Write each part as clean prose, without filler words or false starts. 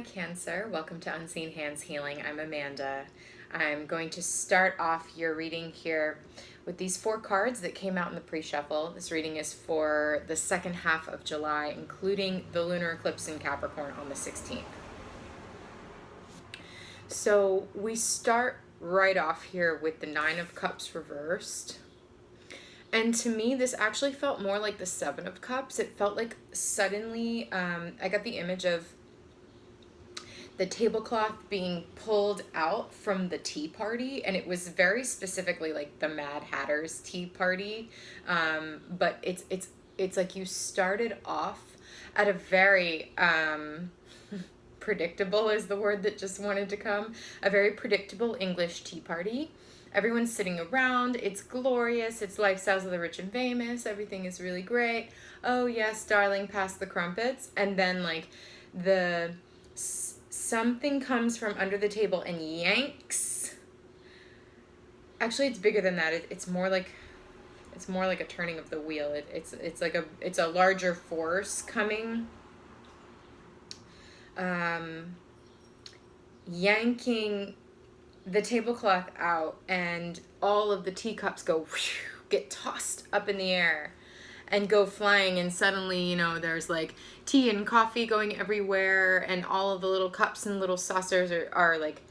Cancer, welcome to Unseen Hands Healing. I'm Amanda. I'm going to start off your reading here with these 4 cards that came out in the pre-shuffle. This reading is for the second half of July, including the lunar eclipse in Capricorn on the 16th. So we start right off here with the 9 of Cups reversed. And to me, this actually felt more like the 7 of Cups. It felt like suddenly, I got the image of the tablecloth being pulled out from the tea party, and it was very specifically like the Mad Hatter's tea party. But it's like you started off at a very predictable is the word that just wanted to come. A very predictable English tea party. Everyone's sitting around. It's glorious. It's lifestyles of the rich and famous. Everything is really great. Oh yes, darling, pass the crumpets. And then like something comes from under the table and yanks. Actually, it's bigger than that. It's more like a turning of the wheel. It's a larger force coming, yanking the tablecloth out, and all of the teacups get tossed up in the air and go flying, and suddenly, there's like tea and coffee going everywhere, and all of the little cups and little saucers are like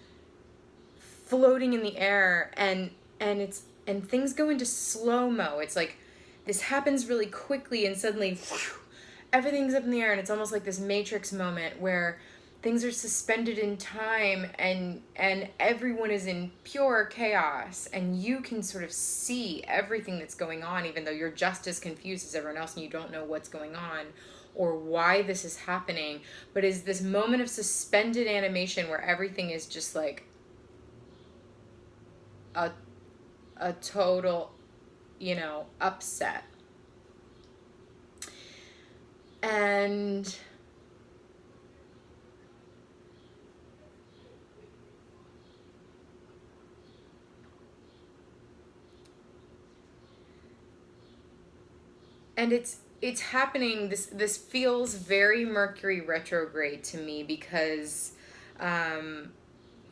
floating in the air, and things go into slow-mo. It's like this happens really quickly, and suddenly everything's up in the air, and it's almost like this Matrix moment where things are suspended in time, and everyone is in pure chaos, and you can sort of see everything that's going on, even though you're just as confused as everyone else and you don't know what's going on or why this is happening. But is this moment of suspended animation where everything is just like a total, upset. And it's happening. This feels very Mercury retrograde to me, because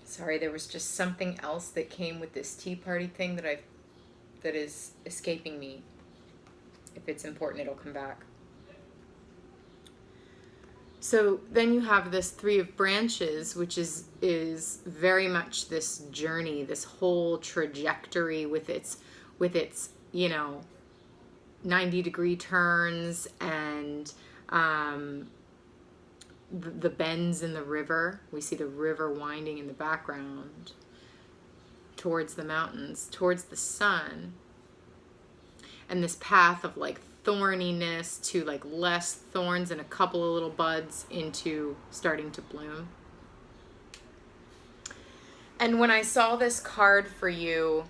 sorry, there was just something else that came with this tea party thing that is escaping me. If it's important, it'll come back. So then you have this 3 of branches, which is very much this journey, this whole trajectory with its 90-degree turns, and the bends in the river. We see the river winding in the background towards the mountains, towards the sun, and this path of like thorniness to like less thorns and a couple of little buds into starting to bloom. And when I saw this card for you,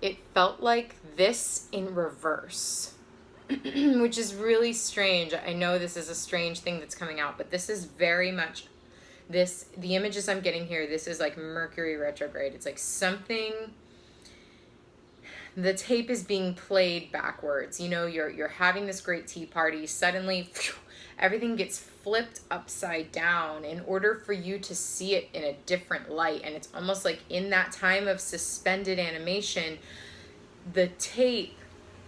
it felt like this in reverse. Which is really strange. I know this is a strange thing that's coming out, but this is very much the images I'm getting here, this is like Mercury retrograde. It's like something, the tape is being played backwards. You're having this great tea party, suddenly everything gets flipped upside down in order for you to see it in a different light. And it's almost like in that time of suspended animation, the tape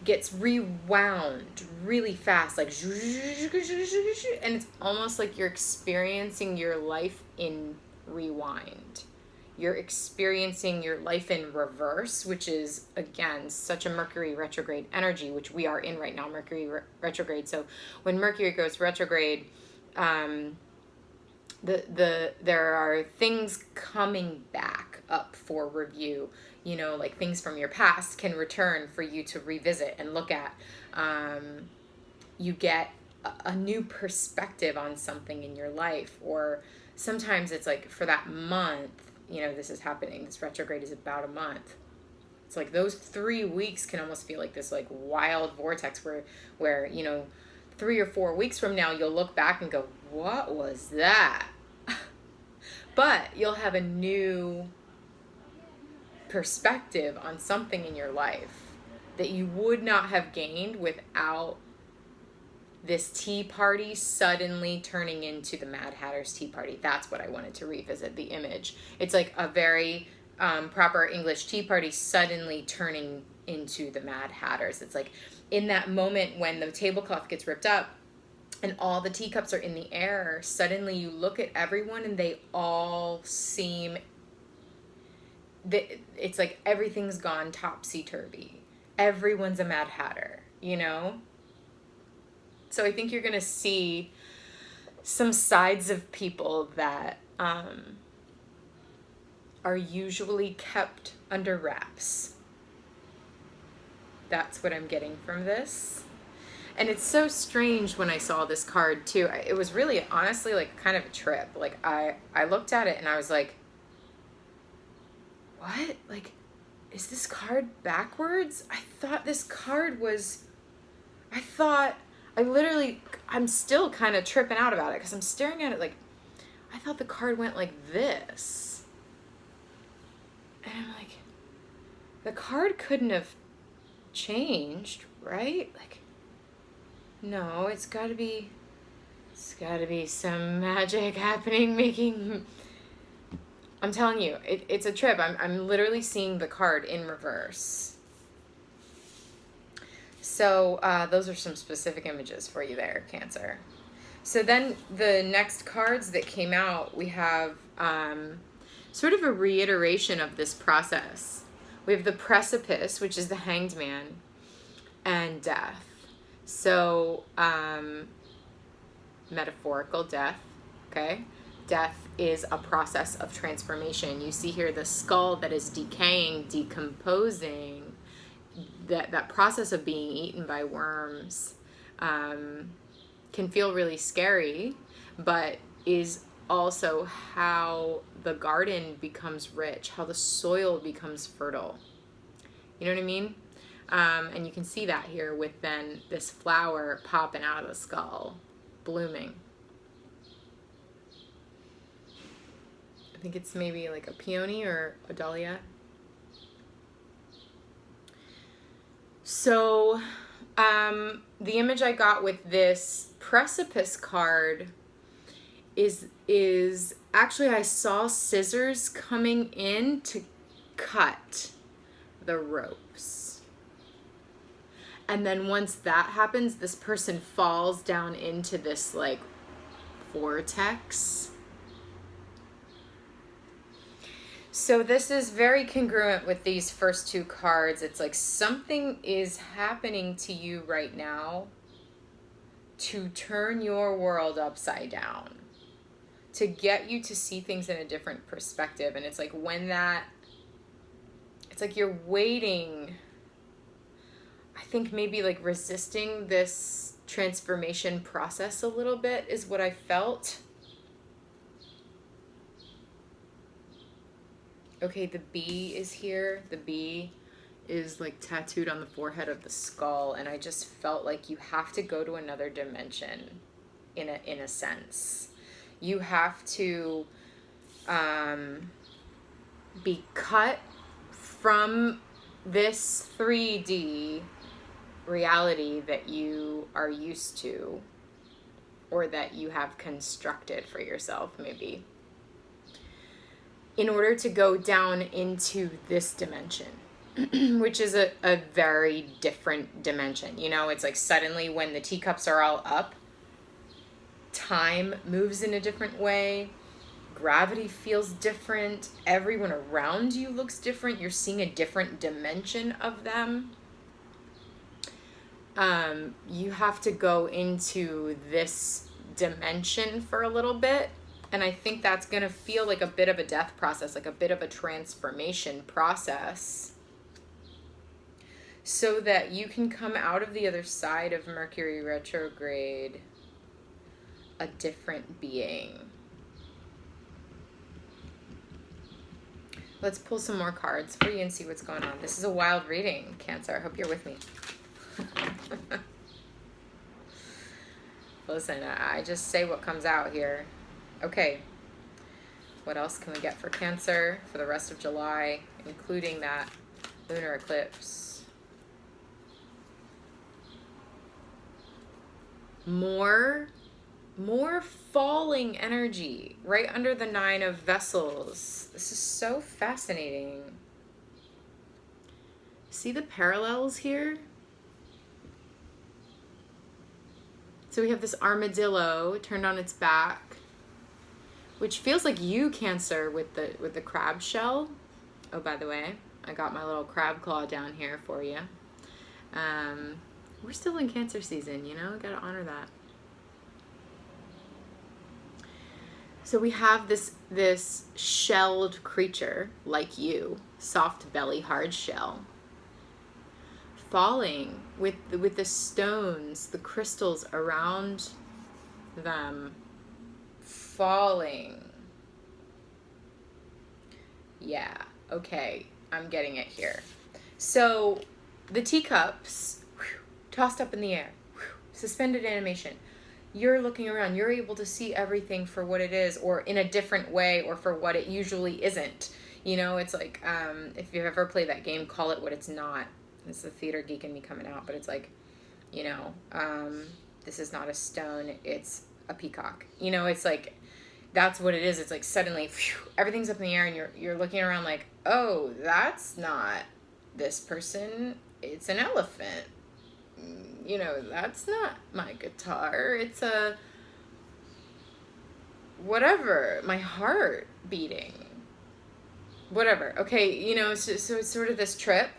gets rewound really fast, like, and it's almost like you're experiencing your life in rewind. You're experiencing your life in reverse, which is, again, such a Mercury retrograde energy, which we are in right now, Mercury retrograde. So when Mercury goes retrograde, there are things coming back up for review. Like things from your past can return for you to revisit and look at. You get a new perspective on something in your life, or sometimes it's like for that month, this is happening. This retrograde is about a month. It's like those 3 weeks can almost feel like this like wild vortex where 3 or 4 weeks from now, you'll look back and go, what was that? But you'll have a new perspective on something in your life that you would not have gained without this tea party suddenly turning into the Mad Hatter's Tea Party. That's what I wanted to revisit, the image. It's like a very proper English tea party suddenly turning into the Mad Hatters. It's like in that moment when the tablecloth gets ripped up and all the teacups are in the air, suddenly you look at everyone and they all seem... It's like everything's gone topsy-turvy. Everyone's a Mad Hatter, you know? So I think you're going to see some sides of people that are usually kept under wraps. That's what I'm getting from this. And it's so strange when I saw this card too. It was really, honestly, like kind of a trip. Like I looked at it and I was like, what? Like, is this card backwards? I thought this card was... I'm still kind of tripping out about it because I'm staring at it like, I thought the card went like this. And I'm like, the card couldn't have changed, right? Like, no, it's gotta be some magic happening, making... I'm telling you, it's a trip. I'm literally seeing the card in reverse. So those are some specific images for you there, Cancer. So then the next cards that came out, we have sort of a reiteration of this process. We have the Precipice, which is the Hanged Man, and Death. So metaphorical death, okay? Death is a process of transformation. You see here the skull that is decaying, decomposing. That process of being eaten by worms can feel really scary, but is also how the garden becomes rich, how the soil becomes fertile. You know what I mean? And you can see that here with then this flower popping out of the skull, blooming. I think it's maybe like a peony or a dahlia. So the image I got with this Precipice card is actually I saw scissors coming in to cut the ropes. And then once that happens, this person falls down into this like vortex. So this is very congruent with these first two cards. It's like something is happening to you right now to turn your world upside down, to get you to see things in a different perspective. And it's like it's like you're waiting, I think maybe like resisting this transformation process a little bit is what I felt. Okay, the bee is here. The bee is like tattooed on the forehead of the skull, and I just felt like you have to go to another dimension in a sense. You have to be cut from this 3D reality that you are used to, or that you have constructed for yourself maybe, in order to go down into this dimension, which is a very different dimension. You know, it's like suddenly when the teacups are all up, time moves in a different way. Gravity feels different. Everyone around you looks different. You're seeing a different dimension of them. You have to go into this dimension for a little bit. And I think that's going to feel like a bit of a death process, like a bit of a transformation process, so that you can come out of the other side of Mercury retrograde a different being. Let's pull some more cards for you and see what's going on. This is a wild reading, Cancer. I hope you're with me. Listen, I just say what comes out here. Okay, what else can we get for Cancer for the rest of July, including that lunar eclipse? more falling energy right under the 9 of Vessels. This is so fascinating. See the parallels here? So we have this armadillo turned on its back, which feels like you, Cancer, with the crab shell. Oh, by the way, I got my little crab claw down here for you. We're still in Cancer season, you know? Gotta honor that. So we have this shelled creature, like you, soft belly, hard shell, falling with the stones, the crystals around them, falling. Yeah, okay, I'm getting it here. So the teacups, tossed up in the air, suspended animation. You're looking around, you're able to see everything for what it is, or in a different way, or for what it usually isn't. You know, it's like, if you've ever played that game, Call It What It's Not. It's the theater geek in me coming out, but it's like, you know, this is not a stone, it's a peacock. You know, it's like, that's what it is. It's like suddenly, everything's up in the air, and you're looking around like, oh, that's not this person, it's an elephant. You know, that's not my guitar. It's a whatever, my heart beating. Whatever. Okay, you know, so it's sort of this trip.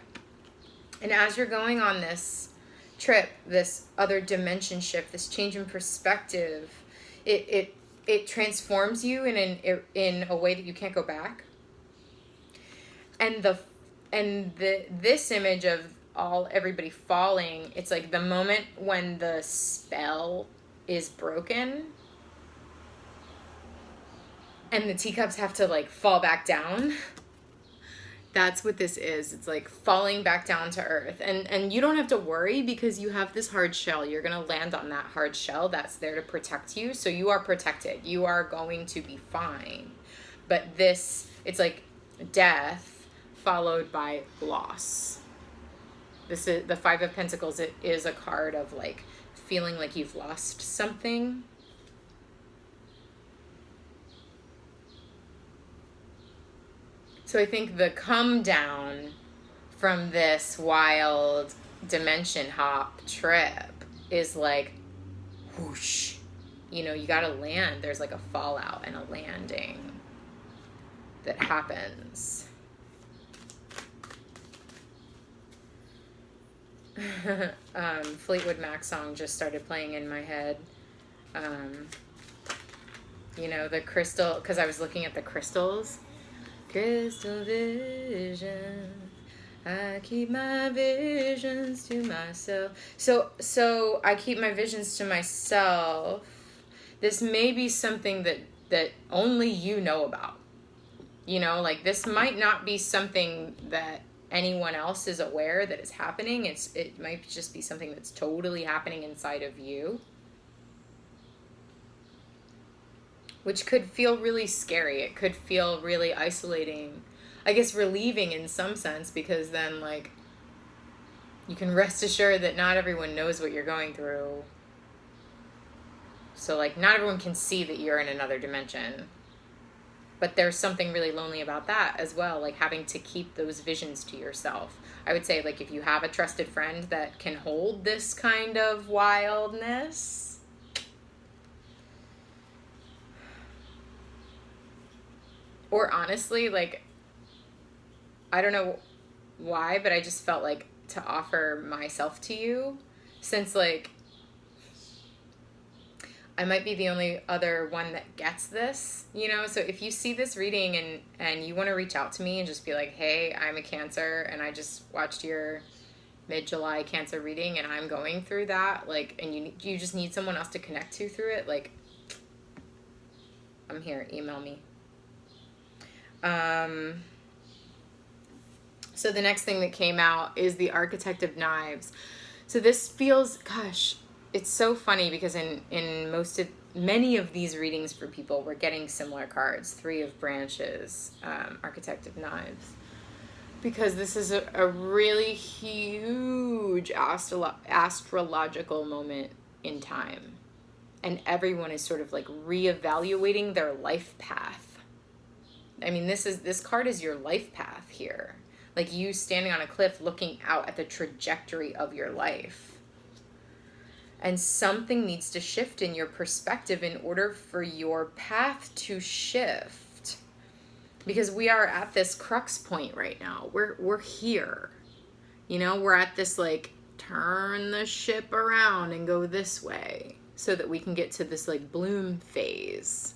And as you're going on this trip, this other dimension shift, this change in perspective, it transforms you in a way that you can't go back. And this image of everybody falling, it's like the moment when the spell is broken and the teacups have to like fall back down. That's what this is. It's like falling back down to earth, and you don't have to worry because you have this hard shell. You're gonna land on that hard shell that's there to protect you, so you are protected. You are going to be fine. But it's like death followed by loss. This is the 5 of Pentacles. It is a card of like feeling like you've lost something. So I think the come down from this wild dimension hop trip is like whoosh. You know, you gotta land. There's like a fallout and a landing that happens. Fleetwood Mac song just started playing in my head. You know, the crystal, because I was looking at the crystals. Crystal vision, I keep my visions to myself. So I keep my visions to myself. This may be something that only you know about. You know, like this might not be something that anyone else is aware that is happening. It might just be something that's totally happening inside of you, which could feel really scary. It could feel really isolating, I guess relieving in some sense, because then like you can rest assured that not everyone knows what you're going through. So like not everyone can see that you're in another dimension. But there's something really lonely about that as well, like having to keep those visions to yourself. I would say, like, if you have a trusted friend that can hold this kind of wildness, or honestly, like, I don't know why, but I just felt like to offer myself to you, since, like, I might be the only other one that gets this, you know? So if you see this reading and you want to reach out to me and just be like, hey, I'm a Cancer and I just watched your mid-July Cancer reading and I'm going through that, like, and you just need someone else to connect to through it, like, I'm here, email me. So the next thing that came out is the Architect of Knives. So this feels, gosh, it's so funny because in many of these readings for people, we're getting similar cards. 3 of Branches, Architect of Knives. Because this is a really huge astrological moment in time. and everyone is sort of like reevaluating their life path. I mean, this card is your life path here. Like you standing on a cliff looking out at the trajectory of your life. And something needs to shift in your perspective in order for your path to shift. Because we are at this crux point right now. We're here. You know, we're at this like turn the ship around and go this way so that we can get to this like bloom phase.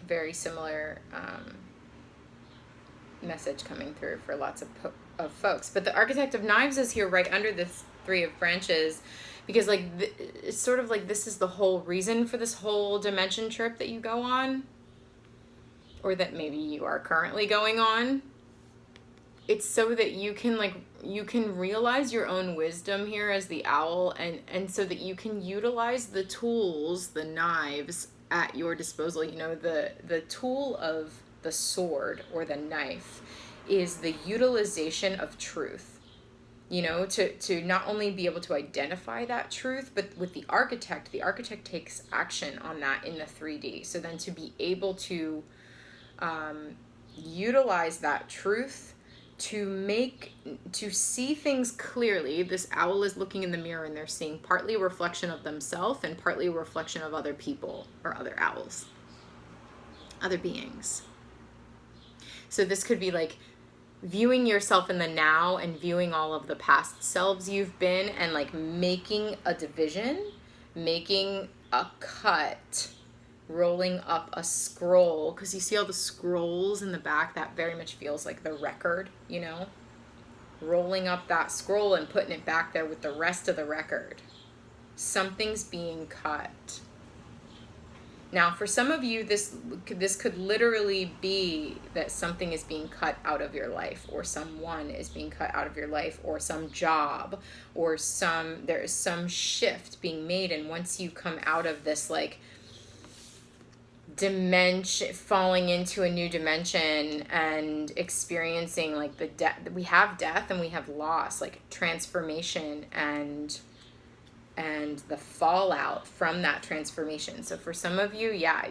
Very similar message coming through for lots of folks. But the Architect of Knives is here right under the Three of Branches, because like it's sort of like this is the whole reason for this whole dimension trip that you go on, or that maybe you are currently going on. It's so that you can realize your own wisdom here as the owl, and so that you can utilize the tools, the knives at your disposal. You know, the tool of the sword or the knife is the utilization of truth. You know, to not only be able to identify that truth, but with the architect takes action on that in the 3D. So then to be able to utilize that truth to see things clearly. This owl is looking in the mirror and they're seeing partly a reflection of themselves and partly a reflection of other people or other owls, other beings. So this could be like viewing yourself in the now and viewing all of the past selves you've been, and like making a division, making a cut, rolling up a scroll, because you see all the scrolls in the back, that very much feels like the record, you know, rolling up that scroll and putting it back there with the rest of the record. Something's being cut. Now, for some of you, this could literally be that something is being cut out of your life, or someone is being cut out of your life, or some job, or there is some shift being made. And once you come out of this like dimension, falling into a new dimension and experiencing like the death, we have death and we have loss, like transformation and the fallout from that transformation. So for some of you, yeah,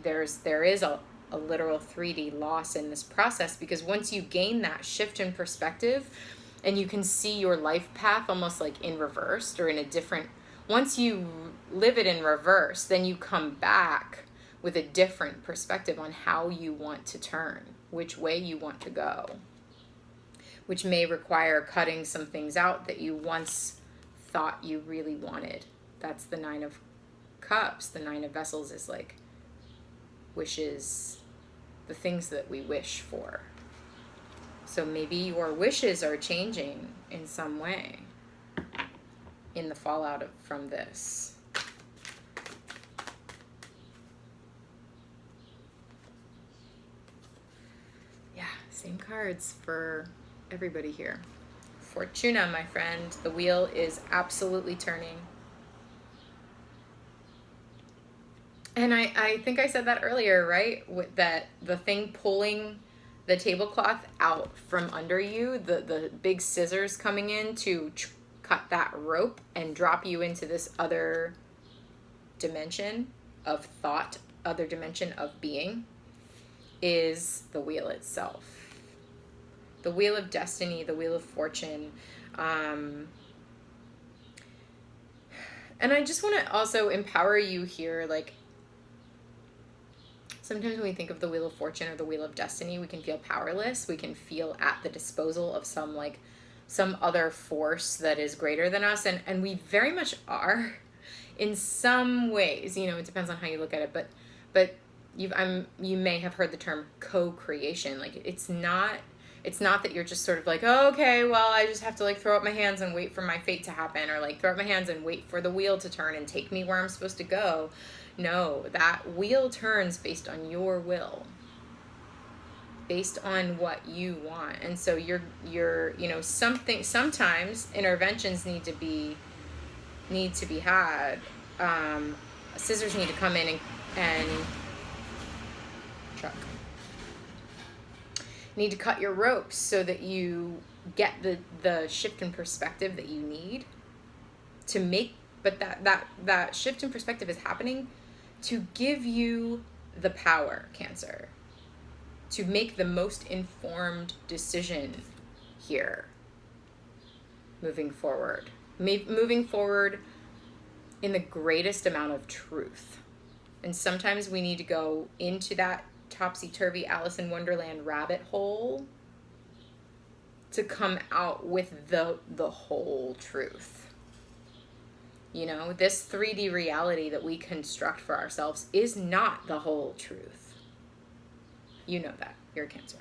there is a literal 3D loss in this process, because once you gain that shift in perspective and you can see your life path almost like in reverse or in a different, once you live it in reverse, then you come back with a different perspective on how you want to turn, which way you want to go, which may require cutting some things out that you once thought you really wanted. That's the Nine of Cups. The Nine of Vessels is like wishes, the things that we wish for. So maybe your wishes are changing in some way in the fallout from this. Yeah, same cards for everybody here. Fortuna, my friend. The wheel is absolutely turning. And I think I said that earlier, right? That the thing pulling the tablecloth out from under you, the big scissors coming in to cut that rope and drop you into this other dimension of thought, other dimension of being, is the wheel itself. The wheel of destiny, the wheel of fortune. And I just want to also empower you here. Like, sometimes when we think of the wheel of fortune or the wheel of destiny, we can feel powerless. We can feel at the disposal of some other force that is greater than us. And we very much are in some ways. You know, it depends on how you look at it. But you may have heard the term co-creation. Like, it's not that you're just sort of like, oh, okay, well, I just have to like throw up my hands and wait for my fate to happen, or like throw up my hands and wait for the wheel to turn and take me where I'm supposed to go. No, that wheel turns based on your will, based on what you want. And so you're you know, sometimes interventions need to be had. Scissors need to come in and truck. Need to cut your ropes so that you get the shift in perspective that you need to make, but that shift in perspective is happening to give you the power, Cancer, to make the most informed decision here moving forward. Moving forward in the greatest amount of truth. And sometimes we need to go into that topsy-turvy Alice in Wonderland rabbit hole to come out with the whole truth. You know, this 3D reality that we construct for ourselves is not the whole truth. You know that. You're a Cancer.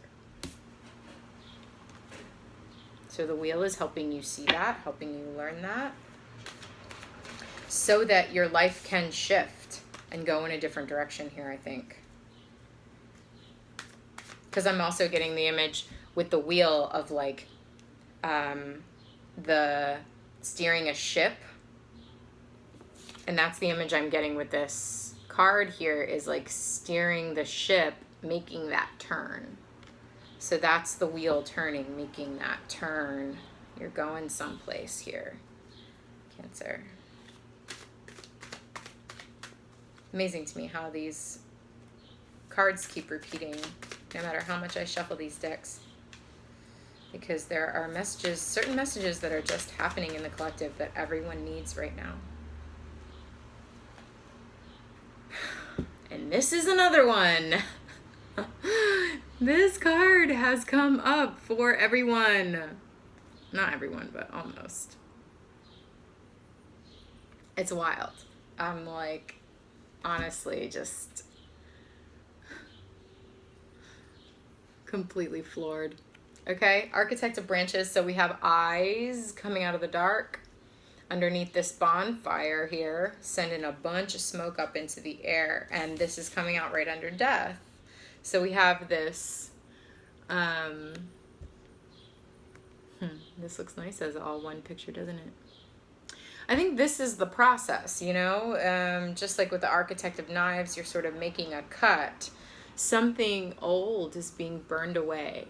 So the wheel is helping you see that, helping you learn that, so that your life can shift and go in a different direction here, I think. Because I'm also getting the image with the wheel of like the steering a ship. And that's the image I'm getting with this card here, is like steering the ship, making that turn. So that's the wheel turning, making that turn. You're going someplace here, Cancer. Amazing to me how these cards keep repeating no matter how much I shuffle these decks. Because there are messages, certain messages that are just happening in the collective that everyone needs right now. And this is another one. This card has come up for everyone. Not everyone, but almost. It's wild. I'm like, honestly, just completely floored. Okay, Architect of Branches. So we have eyes coming out of the dark underneath this bonfire here, sending a bunch of smoke up into the air. And this is coming out right under Death. So we have this, this looks nice as all one picture, doesn't it? I think this is the process, you know, just like with the Architect of Knives, you're sort of making a cut. Something old is being burned away.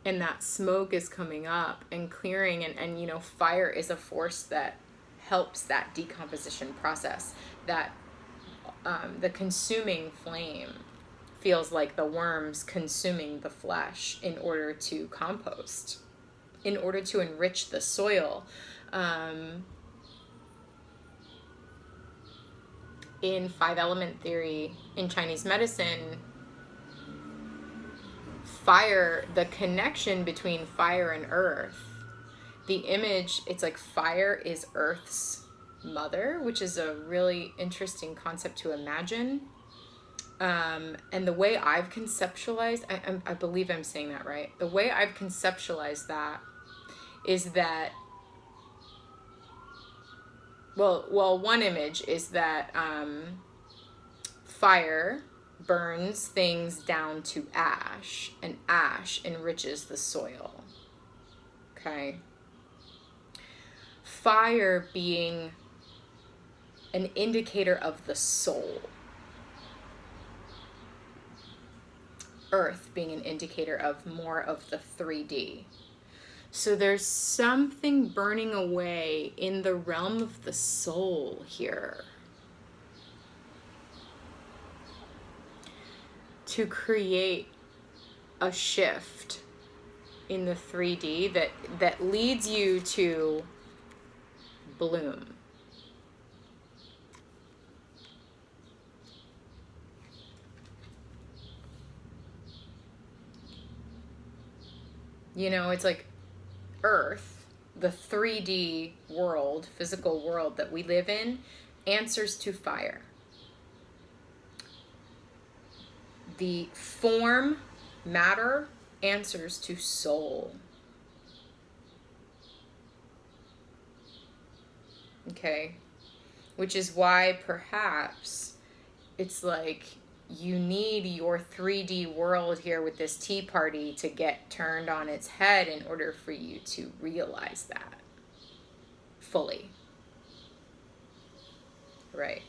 And that smoke is coming up and clearing, and you know, fire is a force that helps that decomposition process. That the consuming flame feels like the worms consuming the flesh in order to compost, in order to enrich the soil. In 5-element theory, in Chinese medicine, fire, the connection between fire and earth, the image, it's like fire is Earth's mother, which is a really interesting concept to imagine. And the way I've conceptualized, I believe I'm saying that right. The way I've conceptualized that is that, well, one image is that fire burns things down to ash, and ash enriches the soil. Okay. Fire being an indicator of the soul. Earth being an indicator of more of the 3D. So there's something burning away in the realm of the soul here to create a shift in the 3D that leads you to bloom. You know, it's like Earth, the 3D world, physical world that we live in, answers to fire. The form, matter, answers to soul. Okay? Which is why perhaps it's like you need your 3D world here with this tea party to get turned on its head in order for you to realize that fully. Right.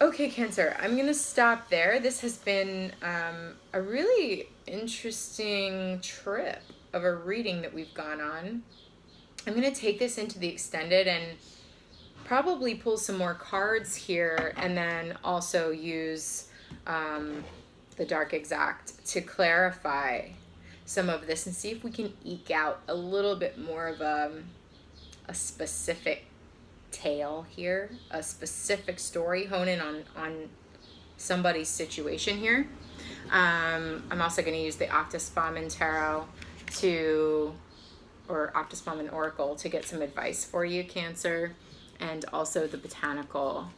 Okay, Cancer, I'm going to stop there. This has been a really interesting trip of a reading that we've gone on. I'm going to take this into the extended and probably pull some more cards here, and then also use the Dark Exact to clarify some of this and see if we can eke out a little bit more of a specific tale here, a specific story, hone in on somebody's situation here. I'm also going to use the Akta Spaman Tarot or Akta Spaman Oracle to get some advice for you, Cancer, and also the Botanical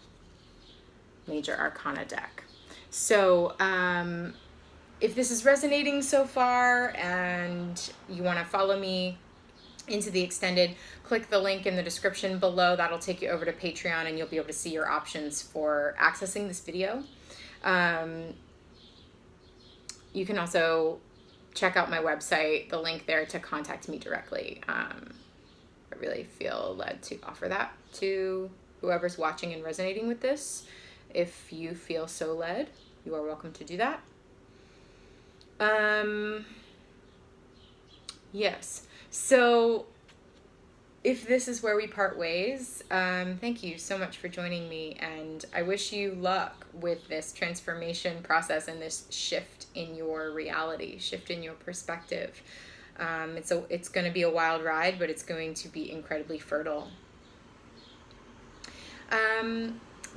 Major Arcana deck. So if this is resonating so far and you want to follow me into the extended, click the link in the description below. That'll take you over to Patreon, and you'll be able to see your options for accessing this video. You can also check out my website, the link there to contact me directly. I really feel led to offer that to whoever's watching and resonating with this. If you feel so led, you are welcome to do that. Yes. So if this is where we part ways, thank you so much for joining me, and I wish you luck with this transformation process and this shift in your reality, shift in your perspective. It's going to be a wild ride, but it's going to be incredibly fertile.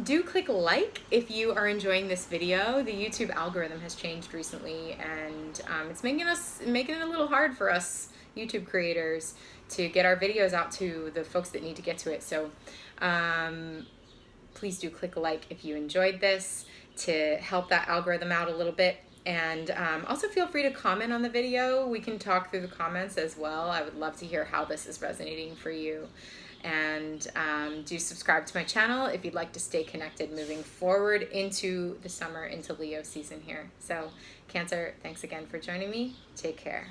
Do click like if you are enjoying this video. The YouTube algorithm has changed recently, and it's making it a little hard for us YouTube creators to get our videos out to the folks that need to get to it. So please do click like if you enjoyed this to help that algorithm out a little bit. And also feel free to comment on the video. We can talk through the comments as well. I would love to hear how this is resonating for you. And do subscribe to my channel if you'd like to stay connected moving forward into the summer, into Leo season here. So Cancer, thanks again for joining me. Take care.